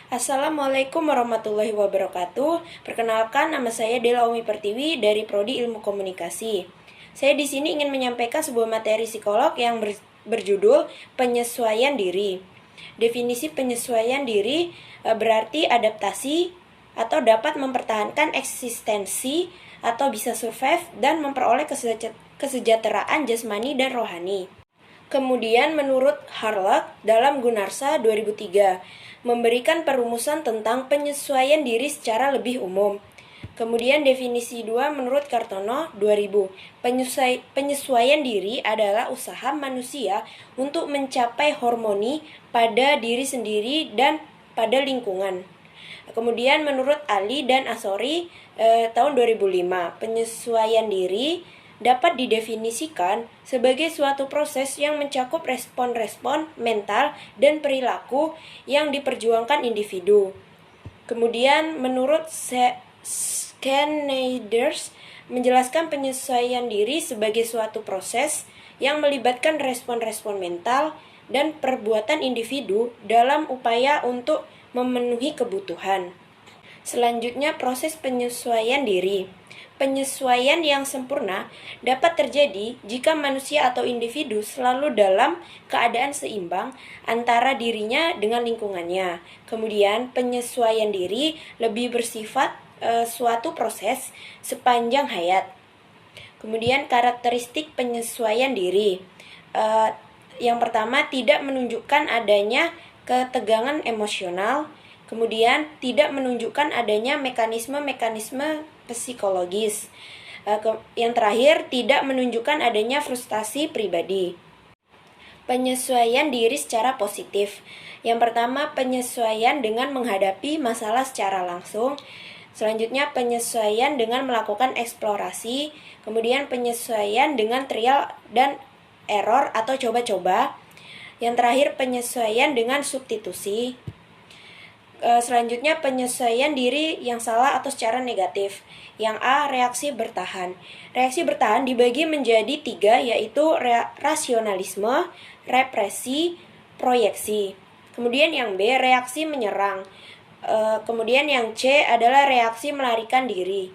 Assalamualaikum warahmatullahi wabarakatuh. Perkenalkan, nama saya Dela Umi Pertiwi dari Prodi Ilmu Komunikasi. Saya di sini ingin menyampaikan sebuah materi psikolog yang berjudul penyesuaian diri. Definisi penyesuaian diri berarti adaptasi atau dapat mempertahankan eksistensi atau bisa survive dan memperoleh kesejahteraan jasmani dan rohani. Kemudian menurut Harlock dalam Gunarsa 2003 memberikan perumusan tentang penyesuaian diri secara lebih umum. Kemudian definisi 2 menurut Kartono 2000. Penyesuaian diri adalah usaha manusia untuk mencapai harmoni pada diri sendiri dan pada lingkungan. Kemudian menurut Ali dan Asori tahun 2005, penyesuaian diri dapat didefinisikan sebagai suatu proses yang mencakup respon-respon mental dan perilaku yang diperjuangkan individu. Kemudian menurut Schneider menjelaskan penyesuaian diri sebagai suatu proses yang melibatkan respon-respon mental dan perbuatan individu dalam upaya untuk memenuhi kebutuhan. Selanjutnya, proses penyesuaian diri. Penyesuaian yang sempurna dapat terjadi jika manusia atau individu selalu dalam keadaan seimbang antara dirinya dengan lingkungannya. Kemudian, penyesuaian diri lebih bersifat suatu proses sepanjang hayat. Kemudian, karakteristik penyesuaian diri. Yang pertama, tidak menunjukkan adanya ketegangan emosional. Kemudian, tidak menunjukkan adanya mekanisme-mekanisme psikologis. Yang terakhir, tidak menunjukkan adanya frustasi pribadi. Penyesuaian diri secara positif. Yang pertama, penyesuaian dengan menghadapi masalah secara langsung. Selanjutnya, penyesuaian dengan melakukan eksplorasi. Kemudian, penyesuaian dengan trial dan error atau coba-coba. Yang terakhir, penyesuaian dengan substitusi. Selanjutnya, penyesuaian diri yang salah atau secara negatif. Yang A, reaksi bertahan. Reaksi bertahan dibagi menjadi 3, yaitu rasionalisme, represi, proyeksi. Kemudian yang B, reaksi menyerang. Kemudian yang C adalah reaksi melarikan diri.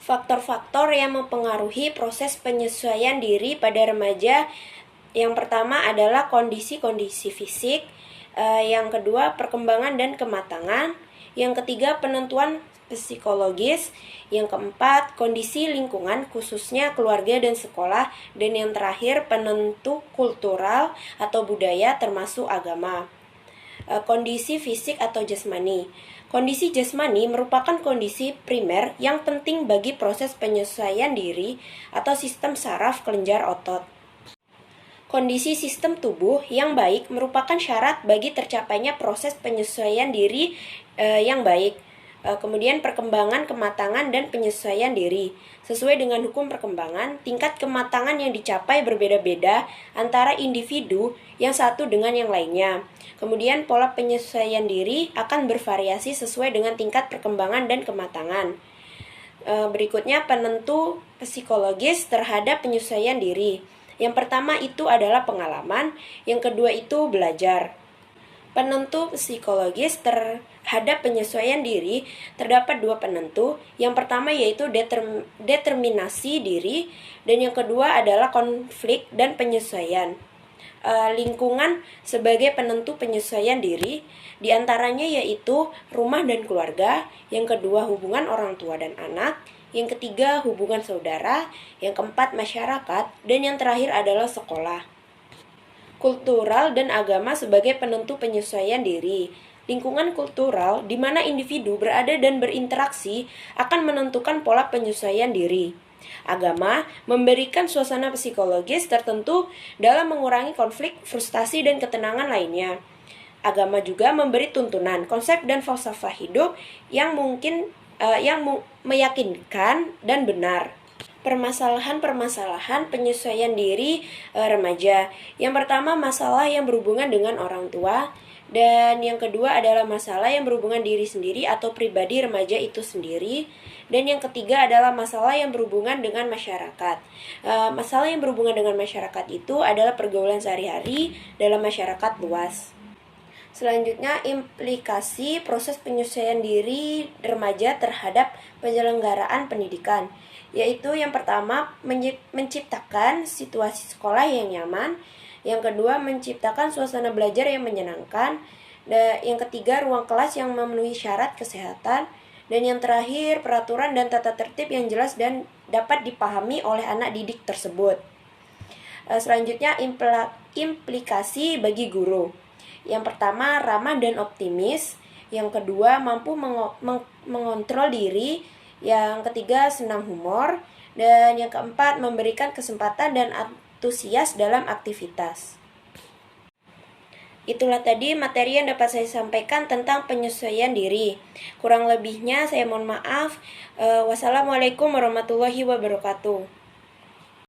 Faktor-faktor yang mempengaruhi proses penyesuaian diri pada remaja, yang pertama adalah kondisi-kondisi fisik. Yang kedua, perkembangan dan kematangan. Yang ketiga, penentuan psikologis. Yang keempat, kondisi lingkungan khususnya keluarga dan sekolah. Dan yang terakhir, penentu kultural atau budaya termasuk agama. Kondisi fisik atau jasmani. Kondisi jasmani merupakan kondisi primer yang penting bagi proses penyesuaian diri atau sistem saraf kelenjar otot. Kondisi sistem tubuh yang baik merupakan syarat bagi tercapainya proses penyesuaian diri yang baik. Kemudian perkembangan, kematangan, dan penyesuaian diri. Sesuai dengan hukum perkembangan, tingkat kematangan yang dicapai berbeda-beda antara individu yang satu dengan yang lainnya. Kemudian pola penyesuaian diri akan bervariasi sesuai dengan tingkat perkembangan dan kematangan. Berikutnya, penentu psikologis terhadap penyesuaian diri. Yang pertama itu adalah pengalaman, yang kedua itu belajar. Penentu psikologis terhadap penyesuaian diri terdapat 2 penentu. Yang pertama yaitu determinasi diri, dan yang kedua adalah konflik dan penyesuaian. Lingkungan sebagai penentu penyesuaian diri, diantaranya yaitu rumah dan keluarga, yang kedua hubungan orang tua dan anak, yang ketiga hubungan saudara, yang keempat masyarakat, dan yang terakhir adalah sekolah. Kultural dan agama sebagai penentu penyesuaian diri. Lingkungan kultural di mana individu berada dan berinteraksi akan menentukan pola penyesuaian diri. Agama memberikan suasana psikologis tertentu dalam mengurangi konflik, frustasi, dan ketenangan lainnya. Agama juga memberi tuntunan, konsep, dan falsafah hidup yang meyakinkan dan benar. Permasalahan-permasalahan penyesuaian diri remaja. Yang pertama, masalah yang berhubungan dengan orang tua, dan yang kedua adalah masalah yang berhubungan diri sendiri atau pribadi remaja itu sendiri, dan yang ketiga adalah masalah yang berhubungan dengan masyarakat. Masalah yang berhubungan dengan masyarakat itu adalah pergaulan sehari-hari dalam masyarakat luas. Selanjutnya, implikasi proses penyesuaian diri remaja terhadap penyelenggaraan pendidikan, yaitu yang pertama menciptakan situasi sekolah yang nyaman, yang kedua menciptakan suasana belajar yang menyenangkan, dan yang ketiga ruang kelas yang memenuhi syarat kesehatan, dan yang terakhir peraturan dan tata tertib yang jelas dan dapat dipahami oleh anak didik tersebut. Selanjutnya, implikasi bagi guru. Yang pertama, ramah dan optimis. Yang kedua, mampu mengontrol diri. Yang ketiga, senang humor. Dan yang keempat, memberikan kesempatan dan antusias dalam aktivitas. Itulah tadi materi yang dapat saya sampaikan tentang penyesuaian diri. Kurang lebihnya saya mohon maaf. Wassalamualaikum warahmatullahi wabarakatuh.